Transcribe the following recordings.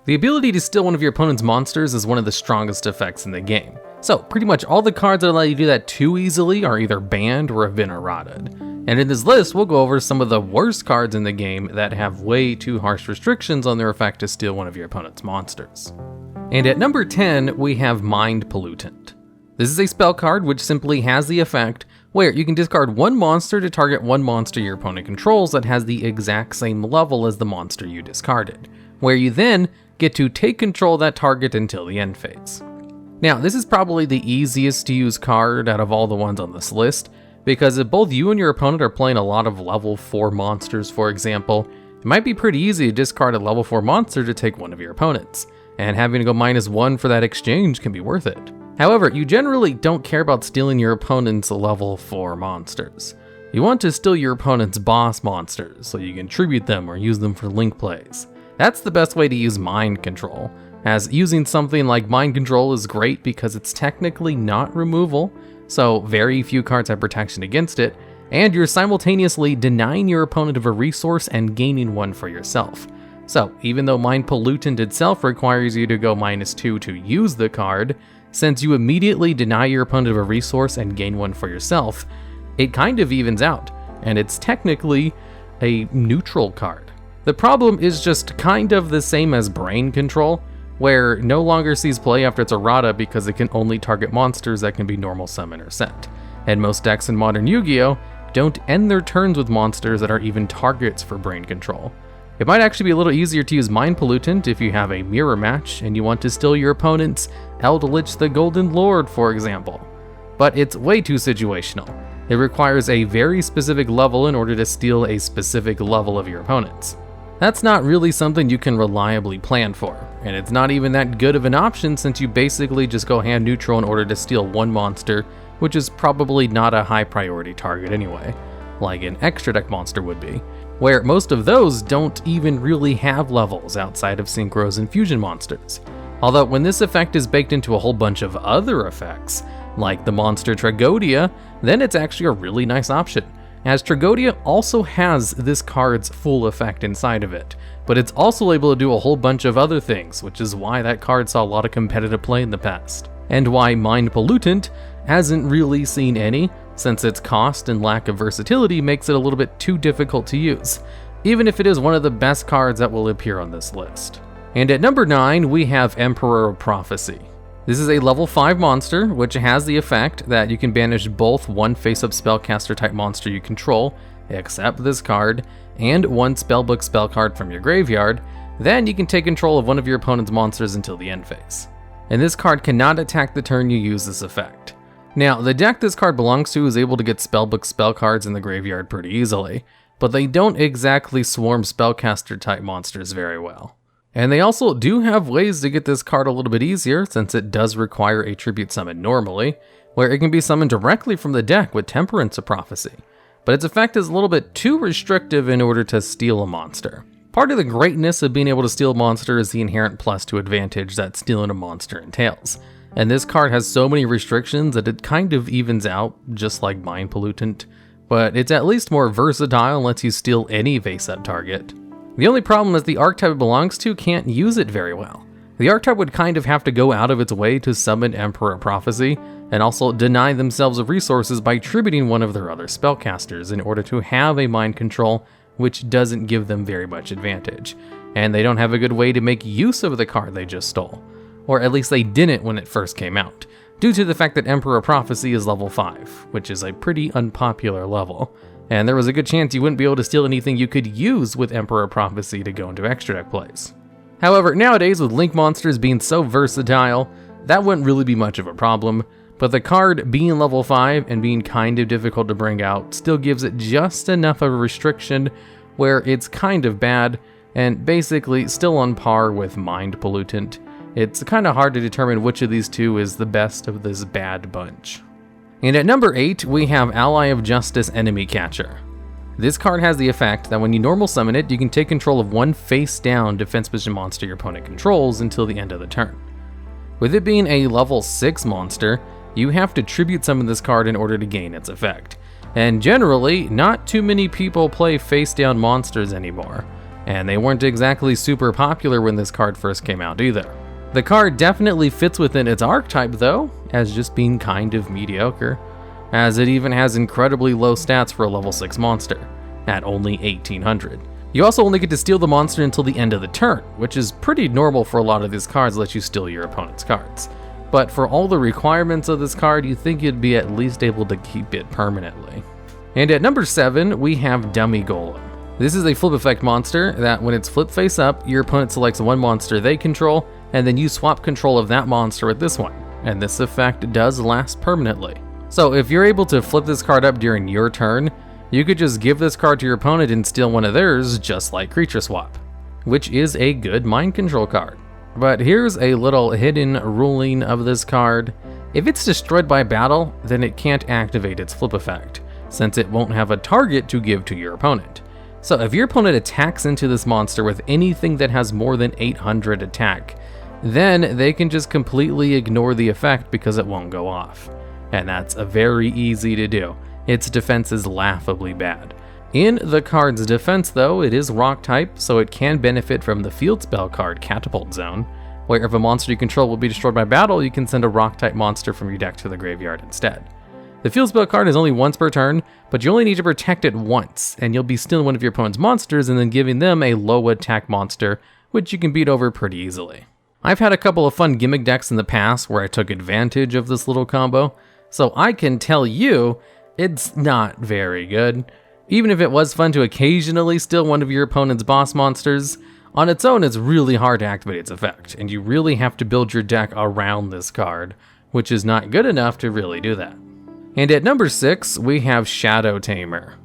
The ability to steal one of your opponent's monsters is one of the strongest effects in the game. So pretty much all the cards that allow you to do that too easily are either banned or have been errata'ed. And in this list, we'll go over some of the worst cards in the game that have way too harsh restrictions on their effect to steal one of your opponent's monsters. And at number 10, we have Mind Pollutant. This is a spell card which simply has the effect where you can discard one monster to target one monster your opponent controls that has the exact same level as the monster you discarded, where you then get to take control of that target until the end phase. Now, this is probably the easiest to use card out of all the ones on this list, because if both you and your opponent are playing a lot of level 4 monsters, for example, it might be pretty easy to discard a level 4 monster to take one of your opponents, and having to go -1 for that exchange can be worth it. However, you generally don't care about stealing your opponent's level 4 monsters. You want to steal your opponent's boss monsters, so you can tribute them or use them for link plays. That's the best way to use Mind Control, as using something like Mind Control is great because it's technically not removal, so very few cards have protection against it, and you're simultaneously denying your opponent of a resource and gaining one for yourself. So even though Mind Pollutant itself requires you to go -2 to use the card, since you immediately deny your opponent of a resource and gain one for yourself, it kind of evens out, and it's technically a neutral card. The problem is just kind of the same as Brain Control, where no longer sees play after it's errata because it can only target monsters that can be normal summon or set. And most decks in modern Yu-Gi-Oh! Don't end their turns with monsters that are even targets for Brain Control. It might actually be a little easier to use Mind Pollutant if you have a mirror match and you want to steal your opponent's Eldritch the Golden Lord, for example. But it's way too situational. It requires a very specific level in order to steal a specific level of your opponent's. That's not really something you can reliably plan for, and it's not even that good of an option since you basically just go hand neutral in order to steal one monster, which is probably not a high priority target anyway, like an extra deck monster would be, where most of those don't even really have levels outside of synchros and fusion monsters. Although when this effect is baked into a whole bunch of other effects, like the monster Tragodia, then it's actually a really nice option, as Tragodia also has this card's full effect inside of it, but it's also able to do a whole bunch of other things, which is why that card saw a lot of competitive play in the past, and why Mind Pollutant hasn't really seen any, since its cost and lack of versatility makes it a little bit too difficult to use, even if it is one of the best cards that will appear on this list. And at number 9, we have Emperor of Prophecy. This is a level 5 monster, which has the effect that you can banish both one face-up spellcaster type monster you control, except this card, and one spellbook spell card from your graveyard. Then you can take control of one of your opponent's monsters until the end phase. And this card cannot attack the turn you use this effect. Now, the deck this card belongs to is able to get spellbook spell cards in the graveyard pretty easily, but they don't exactly swarm spellcaster type monsters very well. And they also do have ways to get this card a little bit easier, since it does require a tribute summon normally, where it can be summoned directly from the deck with Temperance of Prophecy. But its effect is a little bit too restrictive in order to steal a monster. Part of the greatness of being able to steal a monster is the inherent +2 advantage that stealing a monster entails. And this card has so many restrictions that it kind of evens out, just like Mind Pollutant, but it's at least more versatile and lets you steal any face-up target. The only problem is the archetype it belongs to can't use it very well. The archetype would kind of have to go out of its way to summon Emperor of Prophecy, and also deny themselves of resources by tributing one of their other spellcasters in order to have a Mind Control, which doesn't give them very much advantage. And they don't have a good way to make use of the card they just stole. Or at least they didn't when it first came out, due to the fact that Emperor of Prophecy is level 5, which is a pretty unpopular level. And there was a good chance you wouldn't be able to steal anything you could use with Emperor of Prophecy to go into extra deck plays. However, nowadays with Link monsters being so versatile, that wouldn't really be much of a problem, but the card being level 5 and being kind of difficult to bring out still gives it just enough of a restriction where it's kind of bad, and basically still on par with Mind Pollutant. It's kind of hard to determine which of these two is the best of this bad bunch. And at number 8, we have Ally of Justice Enemy Catcher. This card has the effect that when you normal summon it, you can take control of one face-down defense position monster your opponent controls until the end of the turn. With it being a level 6 monster, you have to tribute summon this card in order to gain its effect. And generally, not too many people play face-down monsters anymore. and they weren't exactly super popular when this card first came out either. The card definitely fits within its archetype though, as just being kind of mediocre, as it even has incredibly low stats for a level 6 monster, at only 1800. You also only get to steal the monster until the end of the turn, which is pretty normal for a lot of these cards that let you steal your opponent's cards. But for all the requirements of this card, you think you'd be at least able to keep it permanently. And at number 7, we have Dummy Golem. This is a flip effect monster that when it's flip face up, your opponent selects one monster they control, and then you swap control of that monster with this one. And this effect does last permanently. So if you're able to flip this card up during your turn, you could just give this card to your opponent and steal one of theirs, just like Creature Swap, which is a good mind control card. But here's a little hidden ruling of this card. If it's destroyed by battle, then it can't activate its flip effect, since it won't have a target to give to your opponent. So if your opponent attacks into this monster with anything that has more than 800 attack, then they can just completely ignore the effect because it won't go off. And that's very easy to do. Its defense is laughably bad. In the card's defense though, it is rock type, so it can benefit from the field spell card Catapult Zone, where if a monster you control will be destroyed by battle, you can send a rock type monster from your deck to the graveyard instead. The field spell card is only once per turn, but you only need to protect it once, and you'll be stealing one of your opponent's monsters and then giving them a low attack monster, which you can beat over pretty easily. I've had a couple of fun gimmick decks in the past where I took advantage of this little combo, so I can tell you, it's not very good. Even if it was fun to occasionally steal one of your opponent's boss monsters, on its own it's really hard to activate its effect, and you really have to build your deck around this card, which is not good enough to really do that. And at number 6, we have Shadow Tamer.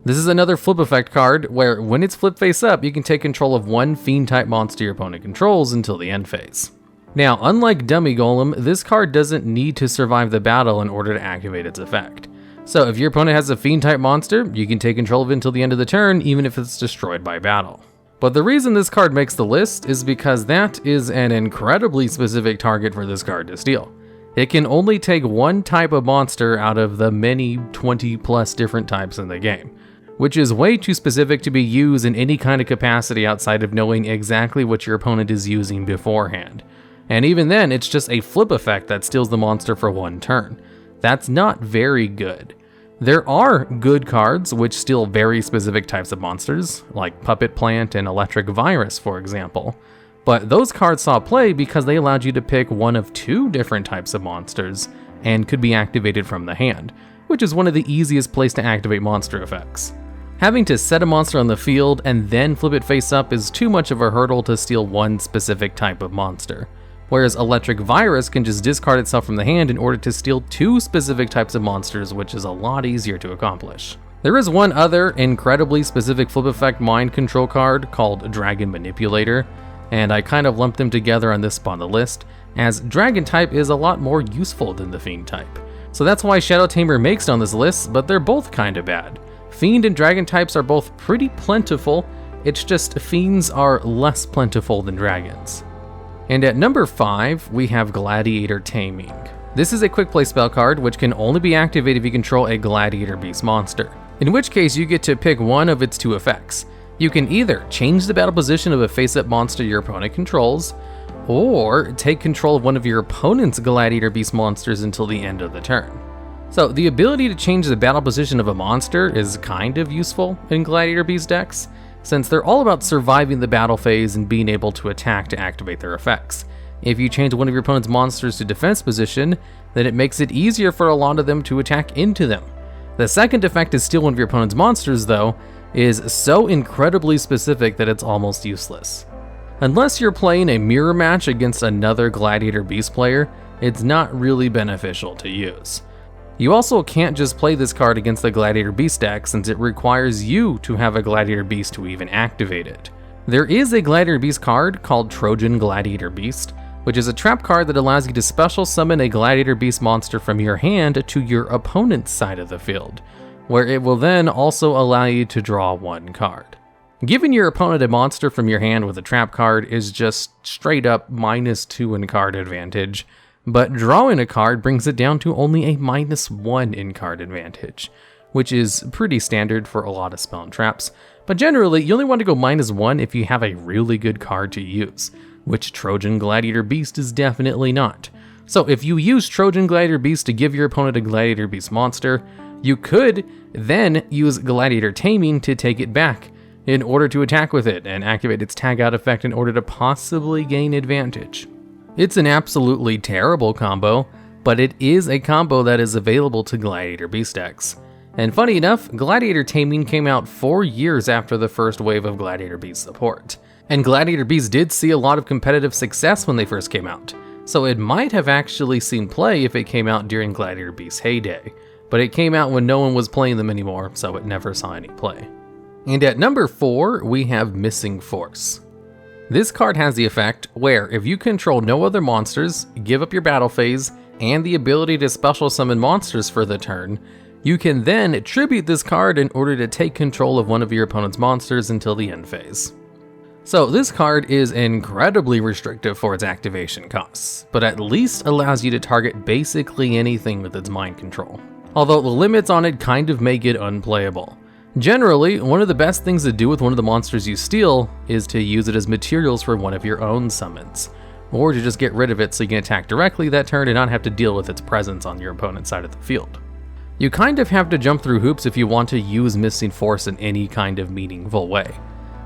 This is another flip effect card where when it's flip face up, you can take control of one fiend type monster your opponent controls until the end phase. Now, unlike Dummy Golem, this card doesn't need to survive the battle in order to activate its effect. So if your opponent has a fiend type monster, you can take control of it until the end of the turn, even if it's destroyed by battle. But the reason this card makes the list is because that is an incredibly specific target for this card to steal. It can only take one type of monster out of the many 20 plus different types in the game, which is way too specific to be used in any kind of capacity outside of knowing exactly what your opponent is using beforehand. And even then, it's just a flip effect that steals the monster for one turn. That's not very good. There are good cards which steal very specific types of monsters, like Puppet Plant and Electric Virus, for example. But those cards saw play because they allowed you to pick one of 2 different types of monsters and could be activated from the hand, which is one of the easiest places to activate monster effects. Having to set a monster on the field and then flip it face up is too much of a hurdle to steal one specific type of monster. Whereas Electric Virus can just discard itself from the hand in order to steal 2 specific types of monsters, which is a lot easier to accomplish. There is one other incredibly specific flip effect mind control card called Dragon Manipulator, and I kind of lumped them together on this spot on the list, as Dragon type is a lot more useful than the Fiend type. So that's why Shadow Tamer makes it on this list, but they're both kinda bad. Fiend and Dragon types are both pretty plentiful, it's just Fiends are less plentiful than Dragons. And at number 5, we have Gladiator Taming. This is a quick play spell card which can only be activated if you control a Gladiator Beast monster, in which case you get to pick one of its 2 effects. You can either change the battle position of a face-up monster your opponent controls, or take control of one of your opponent's Gladiator Beast monsters until the end of the turn. So the ability to change the battle position of a monster is kind of useful in Gladiator Beast decks, since they're all about surviving the battle phase and being able to attack to activate their effects. If you change one of your opponent's monsters to defense position, then it makes it easier for a lot of them to attack into them. The second effect to steal one of your opponent's monsters, though, is so incredibly specific that it's almost useless. Unless you're playing a mirror match against another Gladiator Beast player, it's not really beneficial to use. You also can't just play this card against the Gladiator Beast deck since it requires you to have a Gladiator Beast to even activate it. There is a Gladiator Beast card called Trojan Gladiator Beast, which is a trap card that allows you to special summon a Gladiator Beast monster from your hand to your opponent's side of the field, where it will then also allow you to draw 1 card. Giving your opponent a monster from your hand with a trap card is just straight up -2 in card advantage, but drawing a card brings it down to only a -1 in card advantage, which is pretty standard for a lot of spell and traps. But generally, you only want to go -1 if you have a really good card to use, which Trojan Gladiator Beast is definitely not. So if you use Trojan Gladiator Beast to give your opponent a Gladiator Beast monster, you could then use Gladiator Taming to take it back in order to attack with it and activate its tag out effect in order to possibly gain advantage. It's an absolutely terrible combo, but it is a combo that is available to Gladiator Beast decks. And funny enough, Gladiator Taming came out 4 years after the first wave of Gladiator Beast support. And Gladiator Beast did see a lot of competitive success when they first came out, so it might have actually seen play if it came out during Gladiator Beast's heyday. But it came out when no one was playing them anymore, so it never saw any play. And at number 4, we have Missing Force. This card has the effect where if you control no other monsters, give up your battle phase, and the ability to special summon monsters for the turn, you can then tribute this card in order to take control of one of your opponent's monsters until the end phase. So this card is incredibly restrictive for its activation costs, but at least allows you to target basically anything with its mind control. Although the limits on it kind of make it unplayable. Generally, one of the best things to do with one of the monsters you steal is to use it as materials for one of your own summons, or to just get rid of it so you can attack directly that turn and not have to deal with its presence on your opponent's side of the field. You kind of have to jump through hoops if you want to use Missing Force in any kind of meaningful way.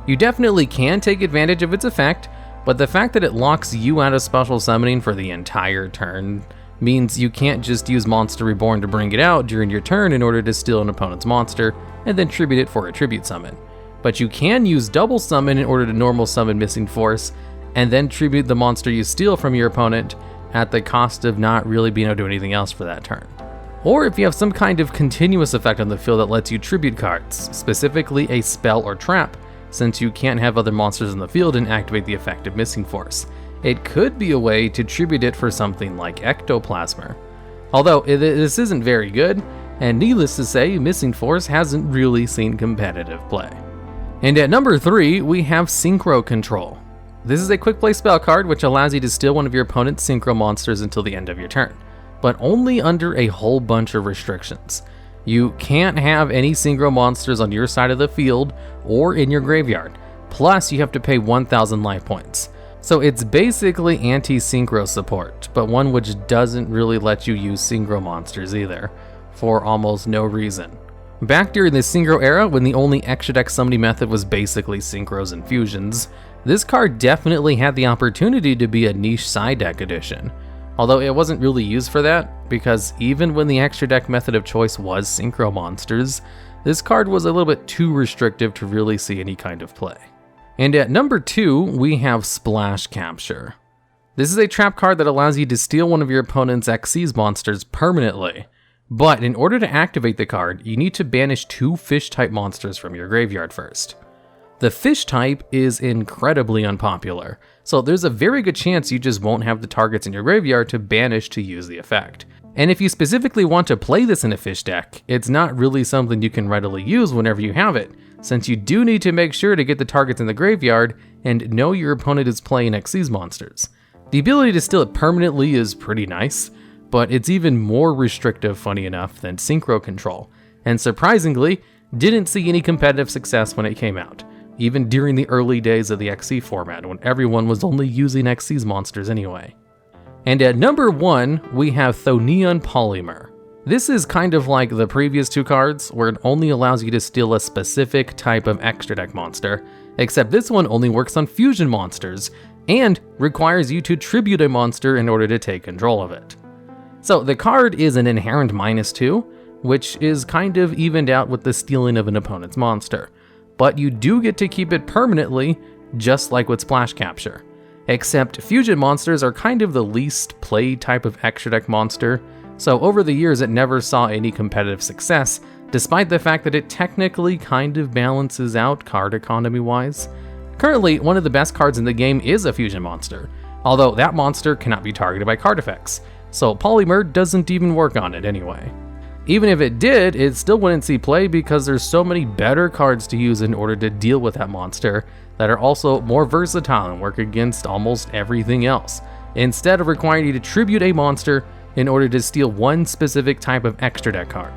You definitely can take advantage of its effect, but the fact that it locks you out of special summoning for the entire turn means you can't just use Monster Reborn to bring it out during your turn in order to steal an opponent's monster and then tribute it for a tribute summon. But you can use Double Summon in order to normal summon Missing Force and then tribute the monster you steal from your opponent at the cost of not really being able to do anything else for that turn. Or if you have some kind of continuous effect on the field that lets you tribute cards, specifically a spell or trap, since you can't have other monsters in the field and activate the effect of Missing Force. It could be a way to tribute it for something like Ectoplasmer. Although this isn't very good, and needless to say, Missing Force hasn't really seen competitive play. And at number 3, we have Synchro Control. This is a quick play spell card which allows you to steal one of your opponent's synchro monsters until the end of your turn, but only under a whole bunch of restrictions. You can't have any synchro monsters on your side of the field or in your graveyard, plus you have to pay 1,000 life points. So it's basically anti-synchro support, but one which doesn't really let you use synchro monsters either, for almost no reason. Back during the synchro era, when the only extra deck summoning method was basically synchros and fusions, this card definitely had the opportunity to be a niche side deck addition. Although it wasn't really used for that, because even when the extra deck method of choice was synchro monsters, this card was a little bit too restrictive to really see any kind of play. And at number 2, we have Splash Capture. This is a trap card that allows you to steal one of your opponent's Xyz monsters permanently. But in order to activate the card, you need to banish 2 fish-type monsters from your graveyard first. The fish type is incredibly unpopular, so there's a very good chance you just won't have the targets in your graveyard to banish to use the effect. And if you specifically want to play this in a fish deck, it's not really something you can readily use whenever you have it, since you do need to make sure to get the targets in the graveyard and know your opponent is playing Xyz monsters. The ability to steal it permanently is pretty nice, but it's even more restrictive, funny enough, than Synchro Control, and surprisingly, didn't see any competitive success when it came out, even during the early days of the XC format when everyone was only using Xyz monsters anyway. And at number 1, we have Neon Polymer. This is kind of like the previous 2 cards, where it only allows you to steal a specific type of extra deck monster, except this one only works on fusion monsters, and requires you to tribute a monster in order to take control of it. So the card is an inherent -2, which is kind of evened out with the stealing of an opponent's monster, but you do get to keep it permanently, just like with Splash Capture. Except fusion monsters are kind of the least played type of extra deck monster, so over the years it never saw any competitive success, despite the fact that it technically kind of balances out card economy wise. Currently, one of the best cards in the game is a fusion monster, although that monster cannot be targeted by card effects, so Polymer doesn't even work on it anyway. Even if it did, it still wouldn't see play because there's so many better cards to use in order to deal with that monster that are also more versatile and work against almost everything else, instead of requiring you to tribute a monster in order to steal one specific type of extra deck card.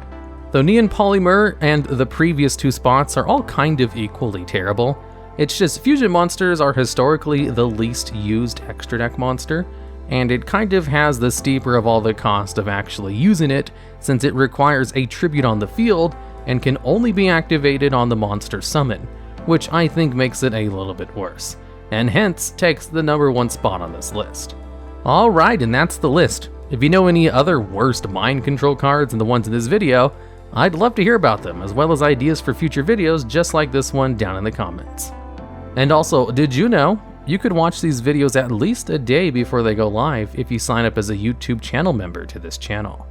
Though Neon Polymer and the previous two spots are all kind of equally terrible, it's just fusion monsters are historically the least used extra deck monster, and it kind of has the steeper of all the cost of actually using it, since it requires a tribute on the field and can only be activated on the monster summon, which I think makes it a little bit worse, and hence takes the #1 spot on this list. Alright, and that's the list. If you know any other worst mind control cards than the ones in this video, I'd love to hear about them, as well as ideas for future videos just like this one down in the comments. And also, did you know you could watch these videos at least a day before they go live if you sign up as a YouTube channel member to this channel?